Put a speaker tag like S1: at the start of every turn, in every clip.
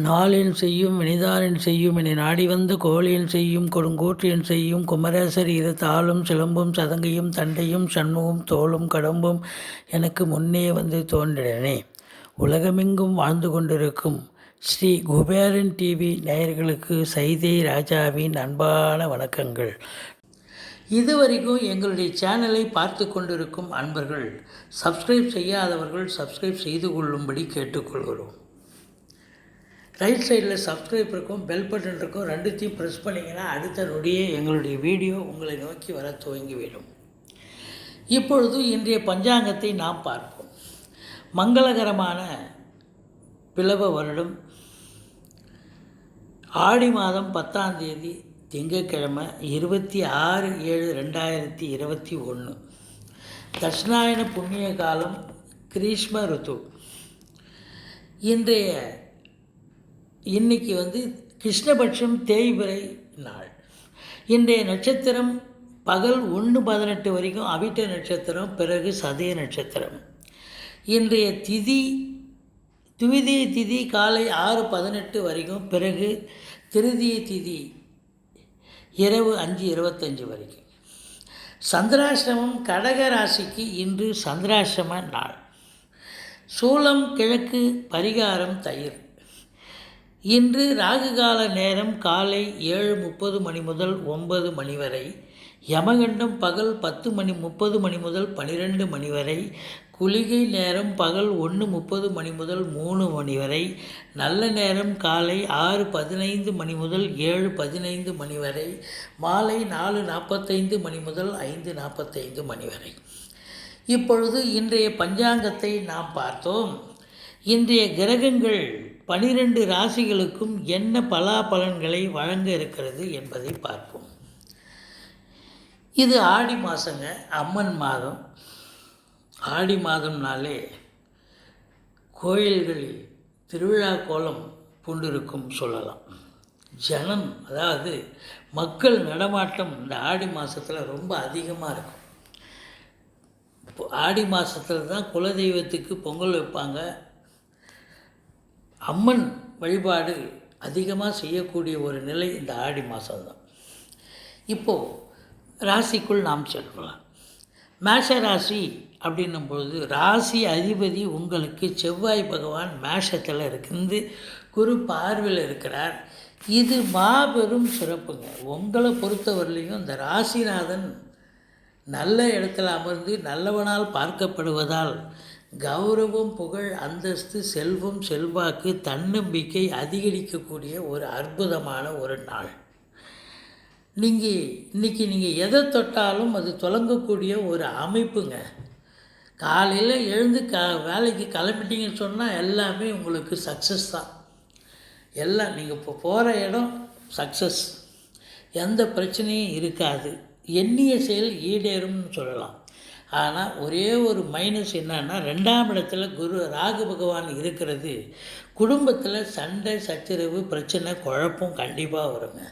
S1: நாளென் செய்யும் வினிதானென் செய்யும் என நாடி வந்த கோளென் செய்யும் கொடுங்கோற்றென் செய்யும் குமரேசர் இரு தாளும் சிலம்பும் சதங்கையும் தண்டையும் சண்முகம் தோளும் கடம்பும் எனக்கு முன்னே வந்து தோன்றினே. உலகமெங்கும் வாழ்ந்து கொண்டிருக்கும் ஸ்ரீ குபேரன் டிவி நேயர்களுக்கு சைதை ராஜாவின் அன்பான வணக்கங்கள். இதுவரைக்கும் எங்களுடைய சேனலை பார்த்து கொண்டிருக்கும் அன்பர்கள், சப்ஸ்கிரைப் செய்யாதவர்கள் சப்ஸ்கிரைப் செய்து கொள்ளும்படி கேட்டுக்கொள்கிறோம். ரைட் சைடில் சப்ஸ்கிரைப் இருக்கும், பெல் பட்டன் இருக்கும், ரெண்டுத்தையும் ப்ரெஸ் பண்ணிங்கன்னா அடுத்த நொடியே எங்களுடைய வீடியோ உங்களை நோக்கி வர துவங்கிவிடும். இப்பொழுது இன்றைய பஞ்சாங்கத்தை நாம் பார்ப்போம். மங்களகரமான பிளவ வருடம் ஆடி மாதம் 10ஆம் தேதி திங்கட்கிழமை 26/7/2021. தட்சிணாயன புண்ணிய காலம், கிரீஷ்ம ருத்து. இன்னைக்கு கிருஷ்ணபட்சம் தேய்பிறை நாள். இன்றைய நட்சத்திரம் பகல் 1:18 வரைக்கும் அவிட்ட நட்சத்திரம், பிறகு சதய நட்சத்திரம். இன்றைய துவிதிய திதி காலை 6:18 வரைக்கும், பிறகு திருதிய திதி இரவு 5:25 வரைக்கும். சந்திராசிரமம் கடக ராசிக்கு இன்று சந்திராசிரம நாள். சூலம் கிழக்கு, பரிகாரம் தயிர். இன்று ராகுகால நேரம் காலை 7:30 மணி முதல் 9 மணி வரை. யமகண்டம் பகல் 10:30 மணி முதல் 12 மணி வரை. குளிகை நேரம் பகல் 1:30 மணி முதல் 3 மணி வரை. நல்ல நேரம் காலை 6:15 மணி முதல் 7:15 மணி வரை. மாலை 4:45 மணி முதல் 5:45 மணி வரை. இப்பொழுது இன்றைய பஞ்சாங்கத்தை நாம் பார்த்தோம். இன்றைய கிரகங்கள் 12 ராசிகளுக்கும் என்ன பலாபலன்களை வழங்க இருக்கிறது என்பதை பார்ப்போம். இது ஆடி மாதங்க, அம்மன் மாதம். ஆடி மாதம்னாலே கோயில்களில் திருவிழா கோலம் பூண்டிருக்கும் சொல்லலாம். ஜனம், அதாவது மக்கள் நடமாட்டம் இந்த ஆடி மாதத்தில் ரொம்ப அதிகமாக இருக்கும். ஆடி மாதத்தில் தான் குலதெய்வத்துக்கு பொங்கல் வைப்பாங்க. அம்மன் வழிபாடு அதிகமாக செய்யக்கூடிய ஒரு நிலை இந்த ஆடி மாதம்தான். இப்போது ராசிக்குள் நாம் செல்லலாம். மேஷ ராசி அப்படின்னும்பொழுது ராசி அதிபதி உங்களுக்கு செவ்வாய் பகவான் மேஷத்தில் இருந்து குரு பார்வையில் இருக்கிறார். இது மாபெரும் சிறப்புங்க. உங்களை பொறுத்தவரையிலையும் இந்த ராசிநாதன் நல்ல இடத்துல அமர்ந்து நல்லவனால் பார்க்கப்படுவதால் கௌரவம், புகழ், அந்தஸ்து, செல்வம், செல்வாக்கு, தன்னம்பிக்கை அதிகரிக்கக்கூடிய ஒரு அற்புதமான ஒரு நாள். இன்றைக்கி நீங்கள் எதை தொட்டாலும் அது தொடங்கக்கூடிய ஒரு அமைப்புங்க. காலையில் எழுந்து வேலைக்கு கிளம்பிட்டீங்கன்னு சொன்னால் எல்லாமே உங்களுக்கு சக்ஸஸ் தான். எல்லாம் நீங்கள் இப்போ போகிற இடம் சக்ஸஸ், எந்த பிரச்சனையும் இருக்காது. எண்ணிய செயல் ஈடேறும்னு சொல்லலாம். ஆனால் ஒரே ஒரு மைனஸ் என்னன்னா, 2ஆம் இடத்துல ராகு பகவான் இருக்கிறது. குடும்பத்தில் சண்டை, சச்சரவு, பிரச்சனை, குழப்பம் கண்டிப்பாக வருங்க.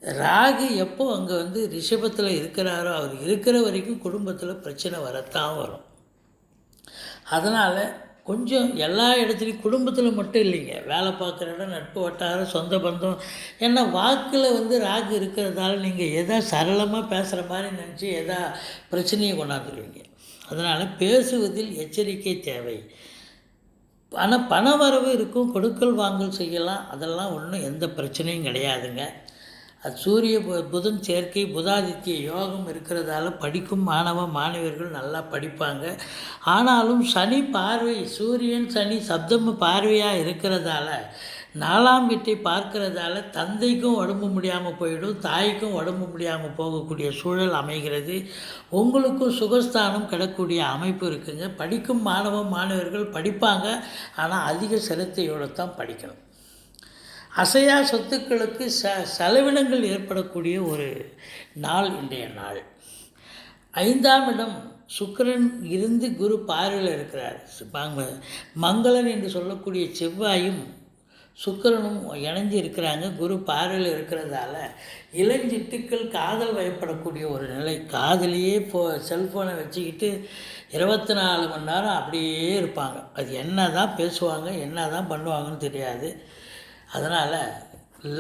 S1: ராகு எப்போ அங்கே ரிஷபத்தில் இருக்கிறாரோ அவர் இருக்கிற வரைக்கும் குடும்பத்தில் பிரச்சனை வரத்தான் வரும். அதனால் கொஞ்சம் எல்லா இடத்துலையும், குடும்பத்தில் மட்டும் இல்லைங்க, வேலை பார்க்குற இடம், நட்பு வட்டாரம், சொந்த பந்தம், ஏன்னா வாக்கில் ராகு இருக்கிறதால நீங்கள் எதா சரளமாக பேசுகிற மாதிரி நினச்சி எதா பிரச்சனையை கொண்டாந்துருவீங்க. அதனால் பேசுவதில் எச்சரிக்கை தேவை. ஆனால் பண வரவு இருக்கும், கொடுக்கல் வாங்கல் செய்யலாம், அதெல்லாம் ஒன்றும் எந்த பிரச்சனையும் கிடையாதுங்க. அது சூரிய புதன் சேர்க்கை, புதாதித்ய யோகம் இருக்கிறதால படிக்கும் மாணவர்கள் நல்லா படிப்பாங்க. ஆனாலும் சனி பார்வை, சூரியன் சனி சப்தம பார்வையாக இருக்கிறதால 4ஆம் வீட்டை பார்க்கிறதால தந்தைக்கும் உடம்பு முடியாமல் போயிடும், தாய்க்கும் உடம்பு முடியாமல் போகக்கூடிய சூழல் அமைகிறது. உங்களுக்கும் சுகஸ்தானம் கிடக்கூடிய அமைப்பு இருக்குங்க. படிக்கும் மாணவர்கள் படிப்பாங்க, ஆனால் அதிக சிரத்தையோடு தான் படிக்கணும். அசையா சொத்துக்களுக்கு செலவினங்கள் ஏற்படக்கூடிய ஒரு நாள் இன்றைய நாள். 5ஆம் இடம் சுக்கிரன் இருந்து குரு பார்வையில் இருக்கிறார். மங்களன் என்று சொல்லக்கூடிய செவ்வாயும் சுக்கிரனும் இணைஞ்சு இருக்கிறாங்க. குரு பார்வையில் இருக்கிறதால இளஞ்சிட்டுக்கள் காதல் வயப்படக்கூடிய ஒரு நிலை. காதலியே செல்ஃபோனை வச்சுக்கிட்டு 24 மணி நேரம் அப்படியே இருப்பாங்க. அது என்ன தான் பேசுவாங்க, என்ன தான் பண்ணுவாங்கன்னு தெரியாது. அதனால்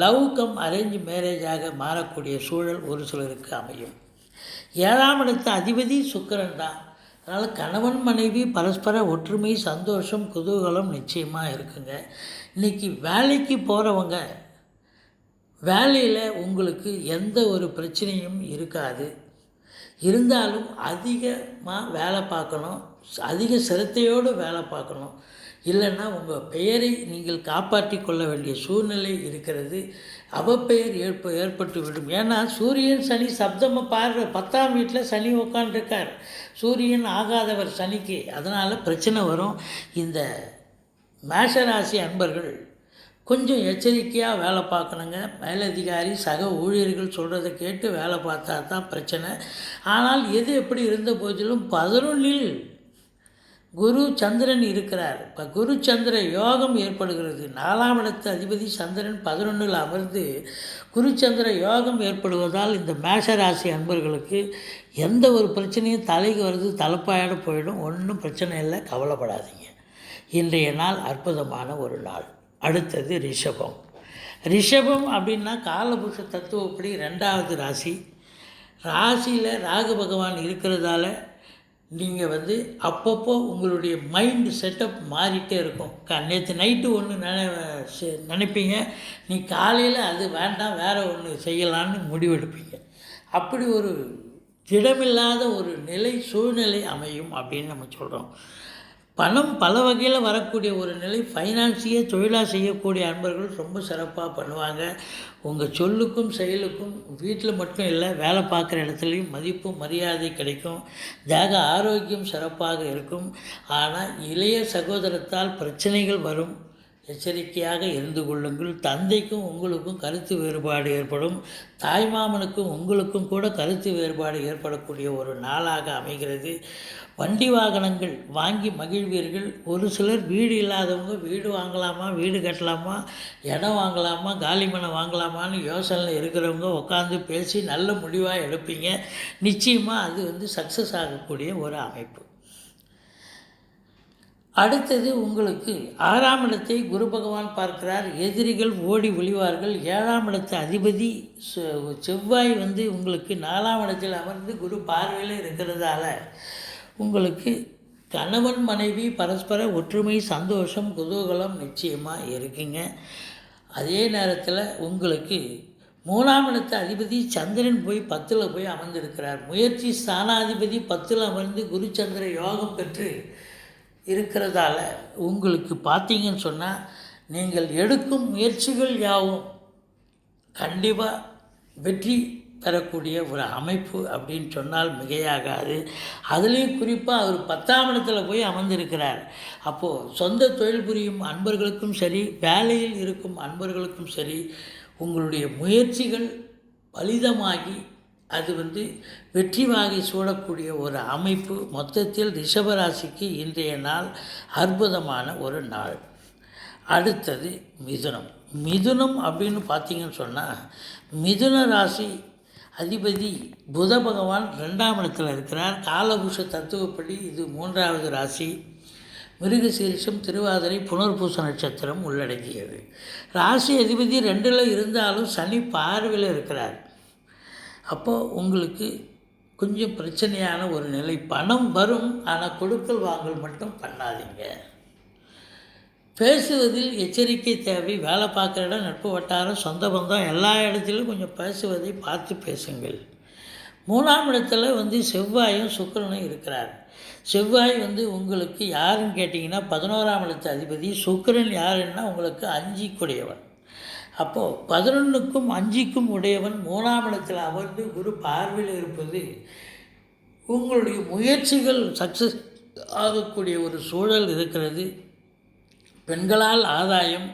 S1: லவ் கம் அரேஞ்ச் மேரேஜாக மாறக்கூடிய சூழல் ஒரு சிலருக்கு அமையும். 7ஆம் இடத்து அதிபதி சுக்கிரன் தான். அதனால் கணவன் மனைவி பரஸ்பர ஒற்றுமை, சந்தோஷம், குதூகலம் நிச்சயமாக இருக்குங்க. இன்றைக்கி வேலைக்கு போகிறவங்க வேலையில் உங்களுக்கு எந்த ஒரு பிரச்சனையும் இருக்காது. இருந்தாலும் அதிகமாக வேலை பார்க்கணும், அதிக சிரத்தையோடு வேலை பார்க்கணும். இல்லைன்னா உங்கள் பெயரை நீங்கள் காப்பாற்றி கொள்ள வேண்டிய சூழ்நிலை இருக்கிறது. அவப்பெயர் ஏற்பட்டு விடும். ஏன்னா சூரியன் சனி சப்தம 10ஆம் வீட்டில் சனி உட்காண்டிருக்கார். சூரியன் ஆகாதவர் சனிக்கு. அதனால் பிரச்சனை வரும். இந்த மேஷராசி அன்பர்கள் கொஞ்சம் எச்சரிக்கையாக வேலை பார்க்கணுங்க. மேலதிகாரி சக ஊழியர்கள் சொல்கிறத கேட்டு வேலை பார்த்தா தான் பிரச்சனை. ஆனால் எது எப்படி இருந்த போதிலும் 11இல் குரு சந்திரன் இருக்கிறார். இப்போ குரு சந்திர யோகம் ஏற்படுகிறது. 4ஆம் இடத்து அதிபதி சந்திரன் 11இல் அமர்ந்து குரு சந்திர யோகம் ஏற்படுவதால் இந்த மேஷராசி அன்பர்களுக்கு எந்த ஒரு பிரச்சனையும் தலைக்கு வருது, தலைப்பாயோடு போயிடும். ஒன்றும் பிரச்சனை இல்லை, கவலைப்படாதீங்க. இன்றைய நாள் அற்புதமான ஒரு நாள். அடுத்தது ரிஷபம். ரிஷபம் அப்படின்னா காலபுருஷ தத்துவப்படி 2வது ராசி. ராசியில் ராகு பகவான் இருக்கிறதால நீங்கள் அப்பப்போ உங்களுடைய மைண்டு செட்டப் மாறிட்டே இருக்கும். நேற்று நைட்டு ஒன்று நினைப்பீங்க, நீ காலையில் அது வேண்டாம் வேறு ஒன்று செய்யலான்னு முடிவெடுப்பீங்க. அப்படி ஒரு திடமில்லாத ஒரு நிலை சூழ்நிலை அமையும் அப்படின்னு நம்ம சொல்கிறோம். பணம் பல வகையில் வரக்கூடிய ஒரு நிலை. ஃபைனான்ஸையே தொழிலாக செய்யக்கூடிய அன்பர்கள் ரொம்ப சிறப்பாக பண்ணுவாங்க. உங்கள் சொல்லுக்கும் செயலுக்கும் வீட்டில் மட்டும் இல்லை, வேலை பார்க்குற இடத்துலையும் மதிப்பு மரியாதை கிடைக்கும். தேக ஆரோக்கியம் சிறப்பாக இருக்கும். ஆனால் இளைய சகோதரத்தால் பிரச்சனைகள் வரும். எச்சரிக்கையாக இருந்து கொள்ளுங்கள். தந்தைக்கும் உங்களுக்கும் கருத்து வேறுபாடு ஏற்படும். தாய்மாமனுக்கும் உங்களுக்கும் கூட கருத்து வேறுபாடு ஏற்படக்கூடிய ஒரு நாளாக அமைகிறது. வண்டி வாகனங்கள் வாங்கி மகிழ்வீர்கள். ஒரு சிலர் வீடு இல்லாதவங்க வீடு வாங்கலாமா, வீடு கட்டலாமா, இடம் வாங்கலாமா, காலி மனை வாங்கலாமான்னு யோசனையில் இருக்கிறவங்க உட்காந்து பேசி நல்ல முடிவாக எடுப்பீங்க. நிச்சயமாக அது சக்ஸஸ் ஆகக்கூடிய ஒரு அமைப்பு. அடுத்தது உங்களுக்கு 6ஆம் இடத்தை குரு பகவான் பார்க்கிறார். எதிரிகள் ஓடி ஒளிவார்கள். 7ஆம் இடத்து அதிபதி செவ்வாய் உங்களுக்கு 4ஆம் இடத்தில் அமர்ந்து குரு பார்வையில் இருக்கிறதால உங்களுக்கு கணவன் மனைவி பரஸ்பர ஒற்றுமை, சந்தோஷம், குதூகலம் நிச்சயமாக இருக்குங்க. அதே நேரத்தில் உங்களுக்கு 3ஆம் இடத்து அதிபதி சந்திரன் போய் 10இல் போய் அமர்ந்திருக்கிறார். முயற்சி ஸ்தானாதிபதி 10இல் அமர்ந்து குரு சந்திர யோகம் பெற்று இருக்கிறதால உங்களுக்கு பார்த்தீங்கன்னு சொன்னால் நீங்கள் எடுக்கும் முயற்சிகள் யாவும் கண்டிப்பாக வெற்றி பெறக்கூடிய ஒரு அமைப்பு அப்படின்னு சொன்னால் மிகையாகாது. அதுலேயும் குறிப்பாக அவர் 10ஆம் இடத்துல போய் அமர்ந்திருக்கிறார். அப்போது சொந்த தொழில் புரியும் அன்பர்களுக்கும் சரி, வேலையில் இருக்கும் அன்பர்களுக்கும் சரி, உங்களுடைய முயற்சிகள் பலிதமாகி அது வெற்றி வாகை சூடக்கூடிய ஒரு அமைப்பு. மொத்தத்தில் ரிஷபராசிக்கு இன்றைய நாள் அற்புதமான ஒரு நாள். அடுத்தது மிதுனம். மிதுனம் அப்படின்னு பார்த்தீங்கன்னு சொன்னால் மிதுன ராசி அதிபதி புத பகவான் 2ஆம் இடத்தில் இருக்கிறார். காலபுருஷ தத்துவப்படி இது 3வது ராசி. மிருகசீரிஷம், திருவாதிரை, புனர்பூச நட்சத்திரம் உள்ளடக்கியது. ராசி அதிபதி 2இல் இருந்தாலும் சனி பார்வையில் இருக்கிறார். அப்போது உங்களுக்கு கொஞ்சம் பிரச்சனையான ஒரு நிலை. பணம் வரும், ஆனால் கொடுக்கல் வாங்கல் மட்டும் பண்ணாதீங்க. பேசுவதில் எச்சரிக்கை தேவை. வேலை பார்க்குற இடம், நட்பு வட்டாரம், சொந்த பந்தம் எல்லா இடத்துலையும் கொஞ்சம் பேசுவதை பார்த்து பேசுங்கள். 3ஆம் இடத்துல செவ்வாயும் சுக்கிரனும் இருக்கிறார். செவ்வாய் உங்களுக்கு யாருன்னு கேட்டிங்கன்னா 11ஆம் இடத்து அதிபதி. சுக்கிரன் யாருன்னா உங்களுக்கு 5க்குடையவன். அப்போது 11க்கும் 5க்கும் உடையவன் 3ஆம் இடத்தில் அமர்ந்து குரு பார்வையில் இருப்பது உங்களுடைய முயற்சிகள் சக்ஸஸ் ஆகக்கூடிய ஒரு சூழல் இருக்கிறது. பெண்களால் ஆதாயம்,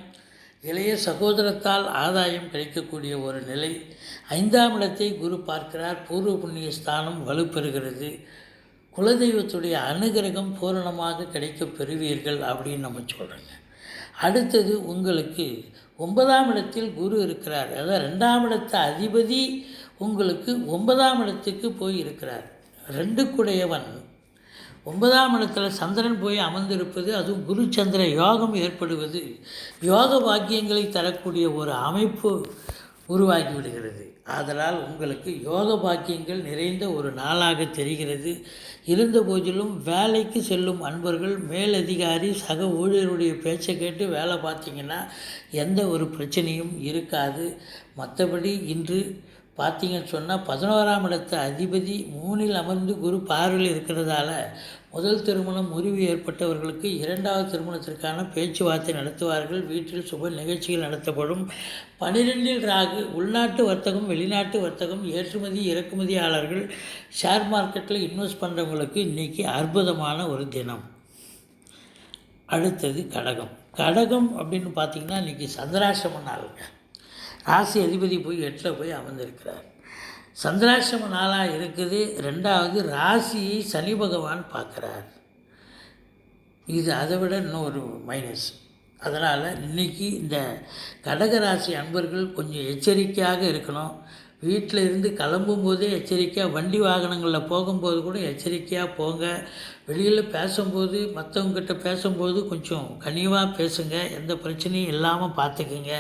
S1: இளைய சகோதரத்தால் ஆதாயம் கிடைக்கக்கூடிய ஒரு நிலை. 5ஆம் இடத்தை குரு பார்க்கிறார். பூர்வ புண்ணிய ஸ்தானம் வலுப்பெறுகிறது. குலதெய்வத்துடைய அனுகிரகம் பூரணமாக கிடைக்க பெறுவீர்கள் அப்படின்னு நம்ம சொல்கிறோங்க. அடுத்தது உங்களுக்கு 9ஆம் இடத்தில் குரு இருக்கிறார். அதாவது 2ஆம் இடத்து அதிபதி உங்களுக்கு 9ஆம் இடத்துக்கு போய் இருக்கிறார். 2க்குடையவன் 9ஆம் இடத்துல சந்திரன் போய் அமர்ந்திருப்பது, அதுவும் குரு சந்திர யோகம் ஏற்படுவது யோக பாக்கியங்களை தரக்கூடிய ஒரு அமைப்பு உருவாகி விடுகிறது. ஆதலால் உங்களுக்கு யோக பாக்கியங்கள் நிறைந்த ஒரு நாளாக தெரிகிறது. இருந்த போதிலும் வேலைக்கு செல்லும் அன்பர்கள் மேலதிகாரி சக ஊழியருடைய பேச்சை கேட்டு வேலை பார்த்தீங்கன்னா எந்த ஒரு பிரச்சனையும் இருக்காது. மற்றபடி இன்று பார்த்தீங்கன்னு சொன்னால் 11ஆம் இடத்து அதிபதி 3இல் அமர்ந்து குரு பார்வையில் இருக்கிறதால முதல் திருமணம் முறிவு ஏற்பட்டவர்களுக்கு 2வது திருமணத்திற்கான பேச்சுவார்த்தை நடத்துவார்கள். வீட்டில் சுப நிகழ்ச்சிகள் நடத்தப்படும். 12இல் ராகு உள்நாட்டு வர்த்தகம் வெளிநாட்டு வர்த்தகம் ஏற்றுமதி இறக்குமதியாளர்கள் ஷேர் மார்க்கெட்டில் இன்வெஸ்ட் பண்ணுறவங்களுக்கு இன்றைக்கி அற்புதமான ஒரு தினம். அடுத்தது கடகம். கடகம் அப்படின்னு பார்த்திங்கன்னா இன்றைக்கி சந்திராசிரம நாளுங்க. ராசி அதிபதி போய் 8ல் போய் அமர்ந்திருக்கிறார். சந்திராசிரம நாளாக இருக்குது. 2வது ராசியை சனி பகவான் பார்க்குறார். இது அதை விட இன்னொரு மைனஸ். அதனால் இன்றைக்கி இந்த கடகராசி அன்பர்கள் கொஞ்சம் எச்சரிக்கையாக இருக்கணும். வீட்டில் இருந்து கிளம்பும்போதே எச்சரிக்கையாக, வண்டி வாகனங்களில் போகும்போது கூட எச்சரிக்கையாக போங்க. வெளியில் பேசும்போது மற்றவங்ககிட்ட பேசும்போது கொஞ்சம் கனிவாக பேசுங்க. எந்த பிரச்சனையும் இல்லாமல் பார்த்துக்குங்க.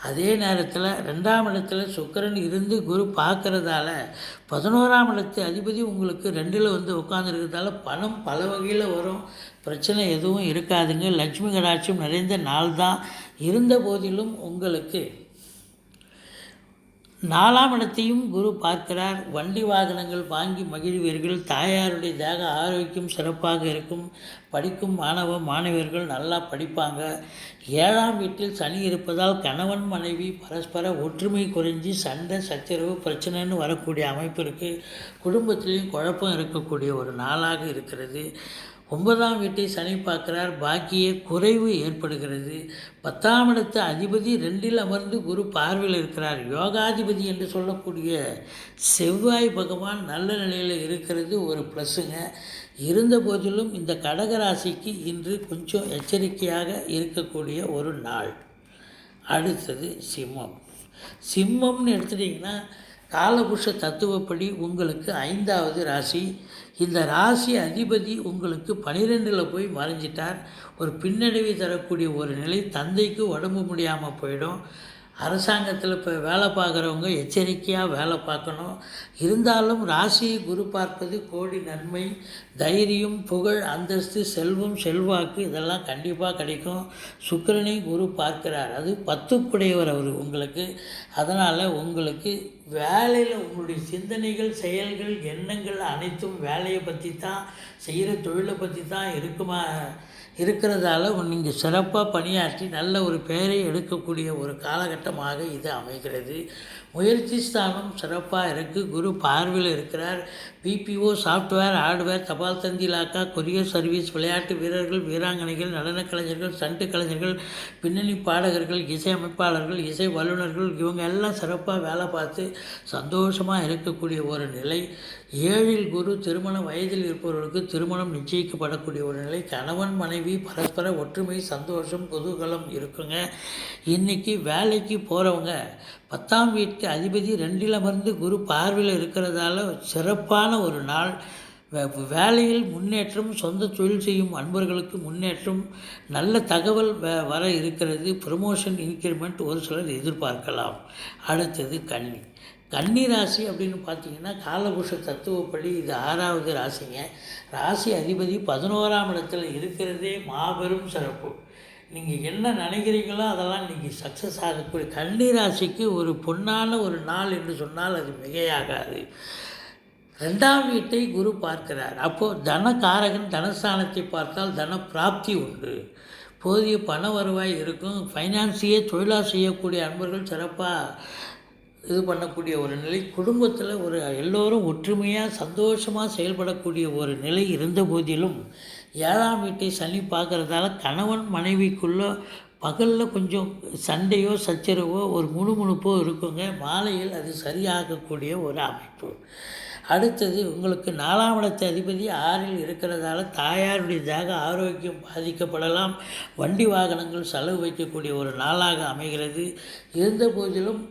S1: அதே நேரத்தில் 2ஆம் இடத்துல சுக்கிரன் இருந்து குரு பார்க்குறதால 11ஆம் இடத்து அதிபதி உங்களுக்கு 2இல் வந்து உட்காந்துருக்கிறதால பணம் பல வகையில் வரும். பிரச்சனை எதுவும் இருக்காதுங்க. லட்சுமி கடாட்சியம் நிறைந்த நாள் தான். இருந்த போதிலும் உங்களுக்கு 4ஆம் இடத்தையும் குரு பார்க்கிறார். வண்டி வாகனங்கள் வாங்கி மகிழ்வீர்கள். தாயாருடைய தேக ஆரோக்கியம் சிறப்பாக இருக்கும். படிக்கும் மாணவ மாணவியர்கள் நல்லா படிப்பாங்க. 7ஆம் வீட்டில் சனி இருப்பதால் கணவன் மனைவி பரஸ்பர ஒற்றுமை குறைஞ்சி சண்டை சச்சரவு பிரச்சனைன்னு வரக்கூடிய அமைப்பு இருக்குது. குடும்பத்திலையும் குழப்பம் இருக்கக்கூடிய ஒரு நாளாக இருக்கிறது. 9ஆம் வீட்டை சனி பார்க்கிறார். பாக்கிய குறைவு ஏற்படுகிறது. 10ஆம் இடத்து அதிபதி 2இல் அமர்ந்து குரு பார்வையில் இருக்கிறார். யோகாதிபதி என்று சொல்லக்கூடிய செவ்வாய் பகவான் நல்ல நிலையில் இருக்கிறது ஒரு ப்ளஸ்ஸுங்க. இருந்த போதிலும் இந்த கடகராசிக்கு இன்று கொஞ்சம் எச்சரிக்கையாக இருக்கக்கூடிய ஒரு நாள். அடுத்தது சிம்மம். சிம்மம்னு எடுத்துட்டிங்கன்னா காலபுருஷ தத்துவப்படி உங்களுக்கு 5வது ராசி. இந்த ராசி அதிபதி உங்களுக்கு 12இல் போய் மறைஞ்சிட்டார். ஒரு பின்னடைவை தரக்கூடிய ஒரு நிலை. தந்தைக்கு உடம்பு முடியாமல் போயிடும். அரசாங்கத்தில் இப்போ வேலை பார்க்குறவங்க எச்சரிக்கையாக வேலை பார்க்கணும். இருந்தாலும் ராசியை குரு பார்ப்பது கோடி நன்மை. தைரியம், புகழ், அந்தஸ்து, செல்வம், செல்வாக்கு இதெல்லாம் கண்டிப்பாக கிடைக்கும். சுக்கிரனை குரு பார்க்கிறார். அது 10க்குடையவர் அவர் உங்களுக்கு. அதனால் உங்களுக்கு வேலையில் உங்களுடைய சிந்தனைகள், செயல்கள், எண்ணங்கள் அனைத்தும் வேலையை பற்றி தான், செய்கிற தொழிலை பற்றி தான் இருக்கிறதால நீங்கள் சிறப்பாக பணியாற்றி நல்ல ஒரு பெயரை எடுக்கக்கூடிய ஒரு காலகட்டமாக இது அமைகிறது. முயற்சி ஸ்தானம் சிறப்பாக இருக்குது. குரு பார்வையில் இருக்கிறார். பிபிஓ, சாஃப்ட்வேர், ஹார்ட்வேர், தபால் தந்தி இலாக்கா, கொரியர் சர்வீஸ், விளையாட்டு வீரர்கள், வீராங்கனைகள், நடன கலைஞர்கள், சண்டு கலைஞர்கள், பின்னணி பாடகர்கள், இசை அமைப்பாளர்கள், இசை வல்லுநர்கள் இவங்க எல்லாம் சிறப்பாக வேலை பார்த்து சந்தோஷமாக இருக்கக்கூடிய ஒரு நிலை. 7இல் குரு திருமண வயதில் இருப்பவர்களுக்கு திருமணம் நிச்சயிக்கப்படக்கூடிய ஒரு நிலை. கணவன் மனைவி பரஸ்பர ஒற்றுமை, சந்தோஷம், குதூகலம் இருக்குங்க. இன்றைக்கி வேலைக்கு போகிறவங்க 10ஆம் வீட்டு அதிபதி 2இல் அமர்ந்து குரு பார்வையில் இருக்கிறதால சிறப்பான ஒரு நாள். வேலையில் முன்னேற்றம், சொந்த தொழில் செய்யும் அன்பர்களுக்கு முன்னேற்றம், நல்ல தகவல் வர இருக்கிறது. ப்ரமோஷன், இன்க்ரிமெண்ட் ஒரு சிலர் எதிர்பார்க்கலாம். அடுத்தது கன்னி. கன்னி ராசி அப்படின்னு பார்த்தீங்கன்னா காலபுருஷ தத்துவப்படி இது 6வது ராசிங்க. ராசி அதிபதி 11ஆம் இடத்துல இருக்கிறதே மாபெரும் சிறப்பு. நீங்கள் என்ன நினைக்கிறீங்களோ அதெல்லாம் நீங்கள் சக்ஸஸ் ஆகக்கூடிய கன்னி ராசிக்கு ஒரு பொன்னான ஒரு நாள் என்று சொன்னால் அது மிகையாகாது. 2ஆம் வீட்டை குரு பார்க்கிறார். அப்போது தனகாரகன் தனஸ்தானத்தை பார்த்தால் தன பிராப்தி உண்டு. போதிய பண வருவாய் இருக்கும். ஃபைனான்ஸையே தொழிலாக செய்யக்கூடிய அன்பர்கள் சிறப்பாக இது பண்ணக்கூடிய ஒரு நிலை. குடும்பத்தில் ஒரு எல்லோரும் ஒற்றுமையாக சந்தோஷமாக செயல்படக்கூடிய ஒரு நிலை இருந்த போதிலும் 7ஆம் வீட்டை சனி பார்க்குறதால கணவன் மனைவிக்குள்ளே பகலில் கொஞ்சம் சண்டையோ சச்சரவோ ஒரு முணுமுணுப்போ இருக்குங்க. மாலையில் அது சரியாகக்கூடிய ஒரு அமைப்பு. அடுத்தது உங்களுக்கு 4ஆம் இடத்து அதிபதி 6ல் இருக்கிறதால தாயாருடைய தேக ஆரோக்கியம் பாதிக்கப்படலாம். வண்டி வாகனங்கள் செலவு வைக்கக்கூடிய ஒரு நாளாக அமைகிறது. இருந்த போதிலும்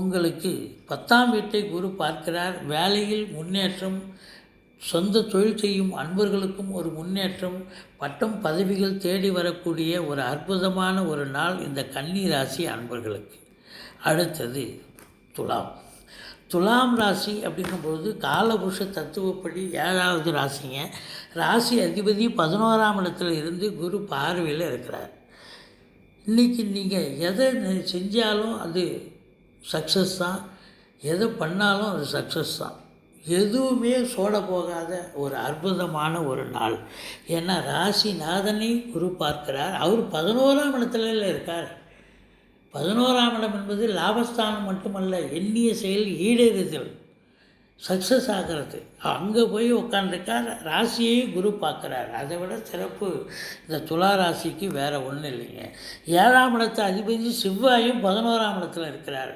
S1: உங்களுக்கு 10ஆம் வீட்டை குரு பார்க்கிறார். வேலையில் முன்னேற்றம், சொந்த தொழில் செய்யும் அன்பர்களுக்கும் ஒரு முன்னேற்றம், பட்டம் பதவிகள் தேடி வரக்கூடிய ஒரு அற்புதமான ஒரு நாள் இந்த கன்னி ராசி அன்பர்களுக்கு. அடுத்தது துலாம். துலாம் ராசி அப்படிங்கும்போது காலபுருஷ தத்துவப்படி 7வது ராசிங்க. ராசி அதிபதி 11ஆம் இடத்துல இருந்து குரு பார்வையில் இருக்கிறார். இன்றைக்கி நீங்கள் எதை செஞ்சாலும் அது சக்ஸஸ் தான், எதை பண்ணாலும் அது சக்ஸஸ் தான். எதுவுமே சோட போகாத ஒரு அற்புதமான ஒரு நாள். ஏன்னா ராசிநாதனை குரு பார்க்கிறார். அவர் 11ஆம் இடத்துல இருக்கார். 11ஆம் இடம் என்பது லாபஸ்தானம் மட்டுமல்ல, எண்ணிய செயல் ஈடேறுதல், சக்ஸஸ் ஆகிறது. அங்கே போய் உட்காந்துருக்கார். ராசியையும் குரு பார்க்குறார். அதை விட சிறப்பு இந்த துலா ராசிக்கு வேறு ஒன்றும் இல்லைங்க. 7ஆம் இடத்து அதிபதி செவ்வாயும் 11ஆம் இடத்துல இருக்கிறார்.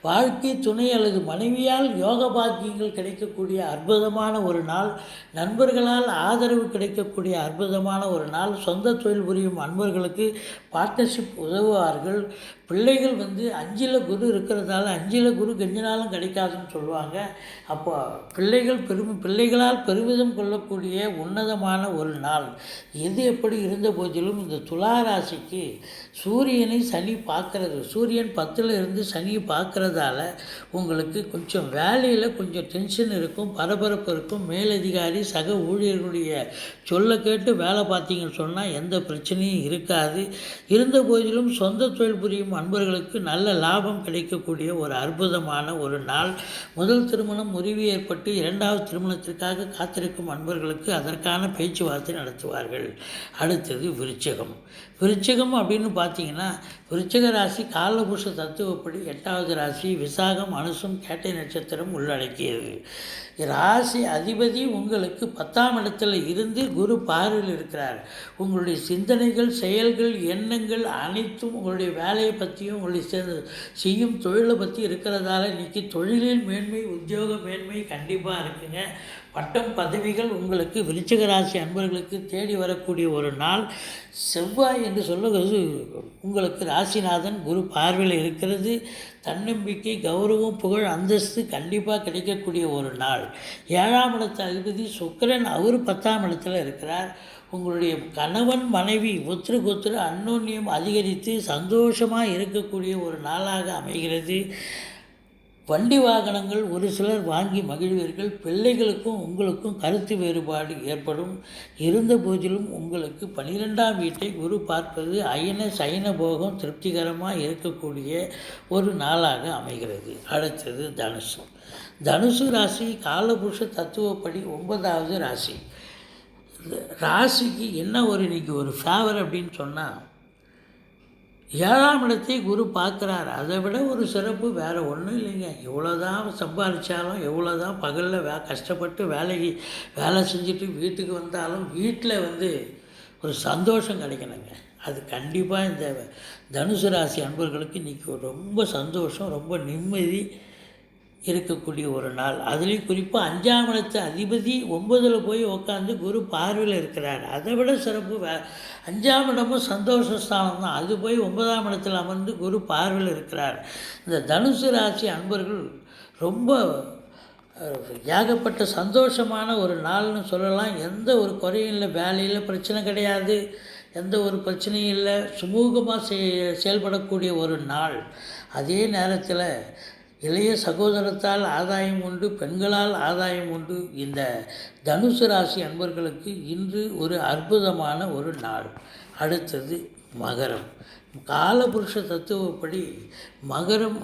S1: வாழ்க்கை துணை அல்லது மனைவியால் யோக பாக்கியங்கள் கிடைக்கக்கூடிய அற்புதமான ஒரு நாள். நண்பர்களால் ஆதரவு கிடைக்கக்கூடிய அற்புதமான ஒரு நாள். சொந்த தொழில் புரியும் அன்பர்களுக்கு பார்ட்னர்ஷிப் உதவுவார்கள். பிள்ளைகள் 5ல் குரு இருக்கிறதால 5ல் குரு கெஞ்ச நாளும் கிடைக்காதுன்னு சொல்லுவாங்க. அப்போ பிள்ளைகளால் பெருமிதம் கொள்ளக்கூடிய உன்னதமான ஒரு நாள். எது எப்படி இருந்த போதிலும் இந்த துலா ராசிக்கு சூரியனை சனி பார்க்கறது, சூரியன் 10ல் இருந்து சனி பார்க்கறதால உங்களுக்கு கொஞ்சம் வேலையில் கொஞ்சம் டென்ஷன் இருக்கும், பரபரப்பு இருக்கும். மேலதிகாரி சக ஊழியர்களுடைய சொல்ல கேட்டு வேலை பார்த்தீங்கன்னு சொன்னால் எந்த பிரச்சனையும் இருக்காது. இருந்த போதிலும் சொந்த தொழில் புரியும் அன்பர்களுக்கு நல்ல லாபம் கிடைக்கக்கூடிய ஒரு அற்புதமான ஒரு நாள். முதல் திருமணம் முறிவு ஏற்பட்டு 2வது திருமணத்திற்காக காத்திருக்கும் அன்பர்களுக்கு அதற்கான பேச்சுவார்த்தை நடத்துவார்கள். அடுத்தது விருச்சிகம். விருச்சிகம் அப்படின்னு பார்த்தீங்கன்னா, விருச்சிக ராசி காலபுருஷ தத்துவப்படி 8வது ராசி. விசாகம், அனுசம், கேட்டை நட்சத்திரம் உள்ளடக்கியது. ராசி அதிபதி உங்களுக்கு 10ஆம் இடத்துல இருந்து குரு பார்வையில் இருக்கிறார். உங்களுடைய சிந்தனைகள், செயல்கள், எண்ணங்கள் அனைத்தும் உங்களுடைய வேலையை பற்றியும் உங்களுடைய செய்யும் தொழிலை பற்றி இருக்கிறதால இன்றைக்கி தொழிலில் மேன்மை, உத்தியோக மேன்மை கண்டிப்பாக இருக்குங்க. பட்டம் பதவிகள் உங்களுக்கு விருச்சிக ராசி அன்பர்களுக்கு தேடி வரக்கூடிய ஒரு நாள். செவ்வாய் என்று சொல்லுவது உங்களுக்கு ராசிநாதன் குரு பார்வையில் இருக்கிறது. தன்னம்பிக்கை, கௌரவம், புகழ், அந்தஸ்து கண்டிப்பாக கிடைக்கக்கூடிய ஒரு நாள். 7ஆம் இடத்து அதிபதி சுக்கிரன், அவர் 10ஆம் இடத்துல இருக்கிறார். உங்களுடைய கணவன் மனைவி ஒருத்தருக்கு அந்யோன்யம் அதிகரித்து சந்தோஷமாக இருக்கக்கூடிய ஒரு நாளாக அமைகிறது. வண்டி வாகனங்கள் ஒரு சிலர் வாங்கி மகிழ்வீர்கள். பிள்ளைகளுக்கும் உங்களுக்கும் கருத்து வேறுபாடு ஏற்படும். இருந்த போதிலும் உங்களுக்கு 12ஆம் வீட்டை குரு பார்ப்பது அயன சயன போகம் திருப்திகரமாக இருக்கக்கூடிய ஒரு நாளாக அமைகிறது. அடுத்தது தனுசு. தனுசு ராசி காலபுருஷ தத்துவப்படி 9வது ராசி. ராசிக்கு என்ன இன்றைக்கி ஒரு ஃபேவர் அப்படின்னு சொன்னால், 7ஆம் இடத்தை குரு பார்க்குறாரு. அதை விட ஒரு சிறப்பு வேறு ஒன்றும் இல்லைங்க. எவ்வளோ தான் சம்பாதிச்சாலும், எவ்வளோ தான் பகலில் கஷ்டப்பட்டு வேலை செஞ்சுட்டு வீட்டுக்கு வந்தாலும் வீட்டில் ஒரு சந்தோஷம் கிடைக்கணுங்க. அது கண்டிப்பாக இந்த தனுசு ராசி அன்பர்களுக்கு இன்றைக்கி ரொம்ப சந்தோஷம், ரொம்ப நிம்மதி இருக்கக்கூடிய ஒரு நாள். அதுலேயும் குறிப்பாக 5ஆம் இடத்து அதிபதி 9ல் போய் உட்காந்து குரு பார்வையில் இருக்கிறார். அதை விட சிறப்பு 5ஆம் இடமும் சந்தோஷ ஸ்தானம் தான். அது போய் 9ஆம் இடத்தில் அமர்ந்து குரு பார்வையில் இருக்கிறார். இந்த தனுசு ராசி அன்பர்கள் ரொம்ப ஏகப்பட்ட சந்தோஷமான ஒரு நாள்னு சொல்லலாம். எந்த ஒரு குறையும் இல்லை, வேலையில் பிரச்சனை கிடையாது, எந்த ஒரு பிரச்சனையும் இல்லை, சுமூகமாக செயல்படக்கூடிய ஒரு நாள். அதே நேரத்தில் இளைய சகோதரத்தால் ஆதாயம் உண்டு, பெண்களால் ஆதாயம் உண்டு. இந்த தனுசு ராசி அன்பர்களுக்கு இன்று ஒரு அற்புதமான ஒரு நாள். அடுத்தது மகரம். காலபுருஷ தத்துவப்படி மகரம்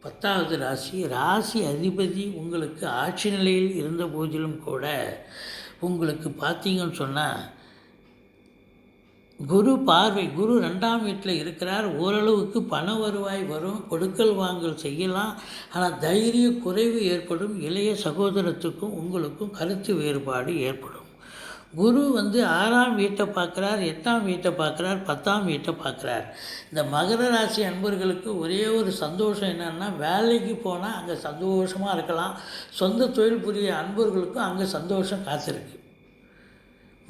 S1: 10வது ராசி. ராசி அதிபதி உங்களுக்கு ஆட்சி நிலையில் இருந்த போதிலும் கூட உங்களுக்கு பார்த்தீங்கன்னு சொன்னால் குரு பார்வை, குரு 2ஆம் வீட்டில் இருக்கிறார். ஓரளவுக்கு பண வருவாய் வரும், கொடுக்கல் வாங்கல் செய்யலாம். ஆனால் தைரிய குறைவு ஏற்படும். இளைய சகோதரத்துக்கும் உங்களுக்கும் கருத்து வேறுபாடு ஏற்படும். குரு வந்து 6ஆம் வீட்டை பார்க்குறார், 8ஆம் வீட்டை பார்க்குறார், 10ஆம் வீட்டை பார்க்குறார். இந்த மகர ராசி அன்பர்களுக்கு ஒரே ஒரு சந்தோஷம் என்னென்னா, வேலைக்கு போனால் அங்கே சந்தோஷமாக இருக்கலாம். சொந்த தொழில் புரிய அன்பர்களுக்கும் அங்கே சந்தோஷம் காத்திருக்கு.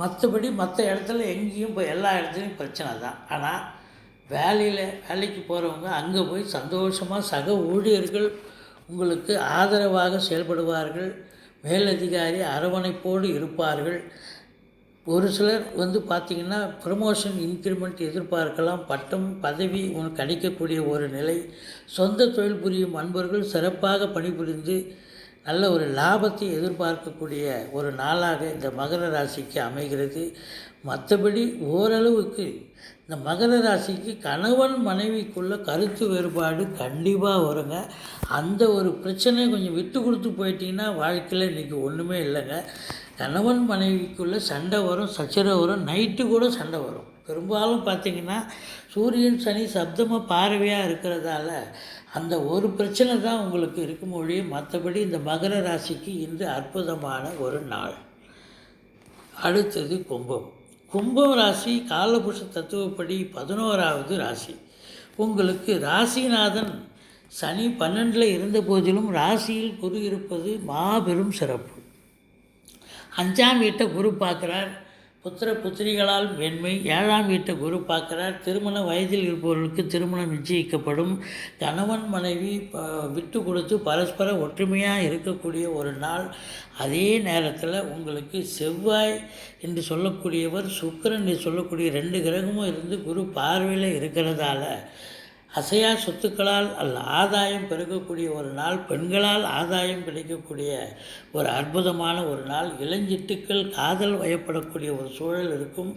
S1: மற்றபடி மற்ற இடத்துல எங்கேயும் போய் எல்லா இடத்துலையும் பிரச்சனை தான். ஆனால் வேலைக்கு போகிறவங்க அங்கே போய் சந்தோஷமாக சக ஊழியர்கள் உங்களுக்கு ஆதரவாக செயல்படுவார்கள். மேலதிகாரி அரவணைப்போடு இருப்பார்கள். ஒரு சிலர் வந்து பார்த்திங்கன்னா ப்ரமோஷன், இன்க்ரிமெண்ட் எதிர்பார்க்கலாம். பட்டம், பதவி உங்களுக்கு கிடைக்கக்கூடிய ஒரு நிலை. சொந்த தொழில் புரியும் அன்பர்கள் சிறப்பாக பணிபுரிந்து நல்ல ஒரு லாபத்தை எதிர்பார்க்கக்கூடிய ஒரு நாளாக இந்த மகர ராசிக்கு அமைகிறது. மற்றபடி ஓரளவுக்கு இந்த மகர ராசிக்கு கணவன் மனைவிக்குள்ள கருத்து வேறுபாடு கண்டிப்பாக வருங்க. அந்த ஒரு பிரச்சனை கொஞ்சம் விட்டு கொடுத்து போயிட்டீங்கன்னா வாழ்க்கையில் இன்றைக்கி ஒன்றுமே இல்லைங்க. கணவன் மனைவிக்குள்ளே சண்டை வரும், சச்சரவு வரும், நைட்டு கூட சண்டை வரும். பெரும்பாலும் பார்த்திங்கன்னா சூரியன் சனி சப்தமாக பார்வையாக இருக்கிறதால அந்த ஒரு பிரச்சனை தான் உங்களுக்கு இருக்கும் ஒழிய மற்றபடி இந்த மகர ராசிக்கு இன்று அற்புதமான ஒரு நாள். அடுத்தது கும்பம். கும்பம் ராசி காலபுருஷ தத்துவப்படி 11வது ராசி. உங்களுக்கு ராசிநாதன் சனி 12ல் இருந்த போதிலும் ராசியில் குரு இருப்பது மாபெரும் சிறப்பு. 5ஆம் வீட்டை குரு பார்க்குறார், புத்திர புத்திரிகளால் மேன்மை. 7ஆம் வீட்டை குரு பார்க்குறார், திருமண வயதில் இருப்பவர்களுக்கு திருமணம் நிச்சயிக்கப்படும். கணவன் மனைவி விட்டு கொடுத்து பரஸ்பர ஒற்றுமையாக இருக்கக்கூடிய ஒரு நாள். அதே நேரத்தில் உங்களுக்கு செவ்வாய் என்று சொல்லக்கூடியவர், சுக்கிரன் என்று சொல்லக்கூடிய 2 கிரகமும் இருந்து குரு பார்வையில் இருக்கிறதால அசையா சொத்துக்களால் ஆதாயம் பெருகக்கூடிய ஒரு நாள். பெண்களால் ஆதாயம் கிடைக்கக்கூடிய ஒரு அற்புதமான ஒரு நாள். இளஞ்சிட்டுக்கள் காதல் வயப்படக்கூடிய ஒரு சூழல் இருக்கும்.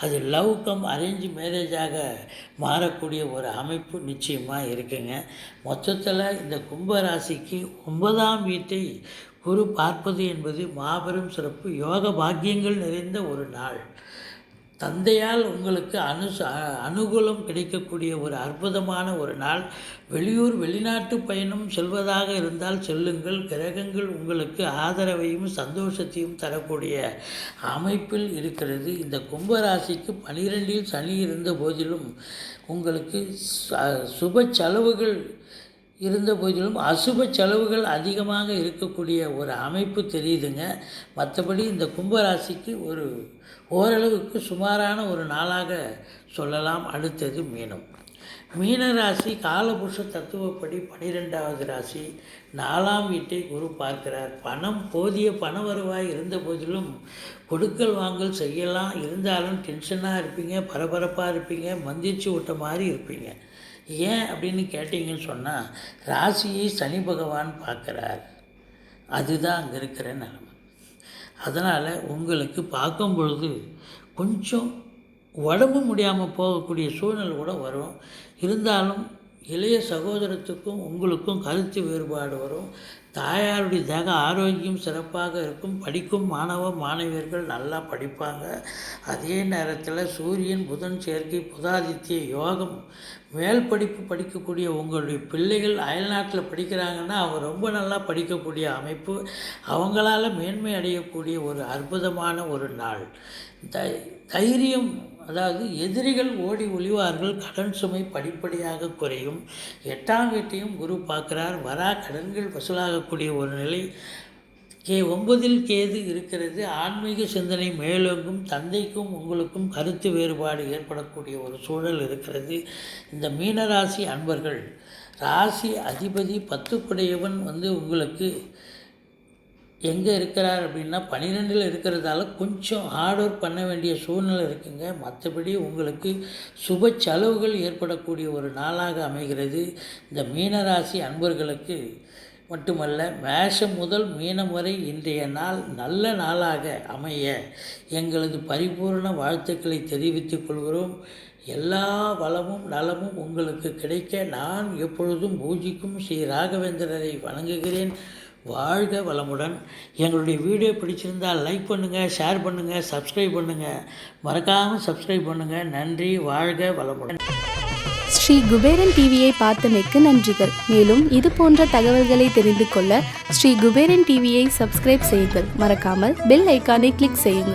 S1: அது லவ் கம் அரேஞ்ச் மேரேஜாக மாறக்கூடிய ஒரு அமைப்பு நிச்சயமாக இருக்குங்க. மொத்தத்தில் இந்த கும்பராசிக்கு 9ஆம் வீட்டை குரு பார்ப்பது என்பது மாபெரும் சிறப்பு. யோக பாக்கியங்கள் நிறைந்த ஒரு நாள். தந்தையால் உங்களுக்கு அனுகூலம் கிடைக்கக்கூடிய ஒரு அற்புதமான ஒரு நாள். வெளியூர் வெளிநாட்டு பயணம் செல்வதாக இருந்தால் செல்லுங்கள். கிரகங்கள் உங்களுக்கு ஆதரவையும் சந்தோஷத்தையும் தரக்கூடிய அமைப்பில் இருக்கிறது. இந்த கும்பராசிக்கு 12ல் சனி இருந்த போதிலும் உங்களுக்கு சுப செலவுகள் இருந்த போதிலும் அசுப செலவுகள் அதிகமாக இருக்கக்கூடிய ஒரு அமைப்பு தெரியுதுங்க. மற்றபடி இந்த கும்பராசிக்கு ஓரளவுக்கு சுமாரான ஒரு நாளாக சொல்லலாம். அடுத்தது மீனம். மீன ராசி காலபுருஷ தத்துவப்படி 12வது ராசி. 4ஆம் வீட்டை குரு பார்க்கிறார். போதிய பண வருவாய் இருந்த போதிலும் கொடுக்கல் வாங்கல் செய்யலாம். இருந்தாலும் டென்ஷனாக இருப்பீங்க, பரபரப்பாக இருப்பீங்க, மந்திரிச்சு விட்ட மாதிரி இருப்பீங்க. ஏன் அப்படின்னு கேட்டிங்கன்னு சொன்னால் ராசியை சனி பகவான் பார்க்குறார். அதுதான் அங்கே இருக்கிற நிலைமை. அதனால் உங்களுக்கு பார்க்கும் பொழுது கொஞ்சம் உடம்பு முடியாமல் போகக்கூடிய சூழ்நிலை கூட வரும். இருந்தாலும் இளைய சகோதரத்துக்கும் உங்களுக்கும் கருத்து வேறுபாடு வரும். தாயாருடைய தேக ஆரோக்கியம் சிறப்பாக இருக்கும். படிக்கும் மாணவ மாணவியர்கள் நல்லா படிப்பாங்க. அதே நேரத்தில் சூரியன் புதன் சேர்க்கை, புதாதித்ய யோகம். மேல் படிப்பு படிக்கக்கூடிய உங்களுடைய பிள்ளைகள் அயல்நாட்டில் படிக்கிறாங்கன்னா அவங்க ரொம்ப நல்லா படிக்கக்கூடிய அமைப்பு. அவங்களால மேன்மை அடையக்கூடிய ஒரு அற்புதமான ஒரு நாள். தைரியம், அதாவது எதிரிகள் ஓடி ஒளிவார்கள். கடன் சுமை படிப்படியாக குறையும். 8ஆம் வீட்டையும் குரு பார்க்குறார். கடன்கள் வசூலாகக்கூடிய ஒரு நிலை. 9ல் கேது இருக்கிறது. ஆன்மீக சிந்தனை மேலோங்கும். தந்தைக்கும் உங்களுக்கும் கருத்து வேறுபாடு ஏற்படக்கூடிய ஒரு சூழல் இருக்கிறது. இந்த மீனராசி அன்பர்கள், ராசி அதிபதி 10 உங்களுக்கு எங்கே இருக்கிறார் அப்படின்னா 12ல் இருக்கிறதால கொஞ்சம் ஹார்ட் ஒர்க் பண்ண வேண்டிய சூழ்நிலை இருக்குங்க. மற்றபடி உங்களுக்கு சுப செலவுகள் ஏற்படக்கூடிய ஒரு நாளாக அமைகிறது. இந்த மீனராசி அன்பர்களுக்கு மட்டுமல்ல, மேஷம் முதல் மீனம் வரை இன்றைய நாள் நல்ல நாளாக அமைய எங்களது பரிபூர்ண வாழ்த்துக்களை தெரிவித்துக் கொள்கிறோம். எல்லா வளமும் நலமும் உங்களுக்கு கிடைக்க நான் எப்பொழுதும் பூஜிக்கும் ஸ்ரீ ராகவேந்திரரை வணங்குகிறேன். வாழ்க வளமுடன். எங்களுடைய வீடியோ பிடிச்சிருந்தால் லைக் பண்ணுங்கள், ஷேர் பண்ணுங்கள், சப்ஸ்கிரைப் பண்ணுங்கள். மறக்காமல் சப்ஸ்கிரைப் பண்ணுங்கள். நன்றி. வாழ்க வளமுடன்.
S2: ஸ்ரீ குபேரன் டிவியை பார்த்தமைக்கு நன்றிகள். மேலும் இது போன்ற தகவல்களை தெரிந்து கொள்ள ஸ்ரீ குபேரன் டிவியை சப்ஸ்கிரைப் செய்யுங்கள். மறக்காமல் பெல் ஐக்கானை கிளிக் செய்யுங்கள்.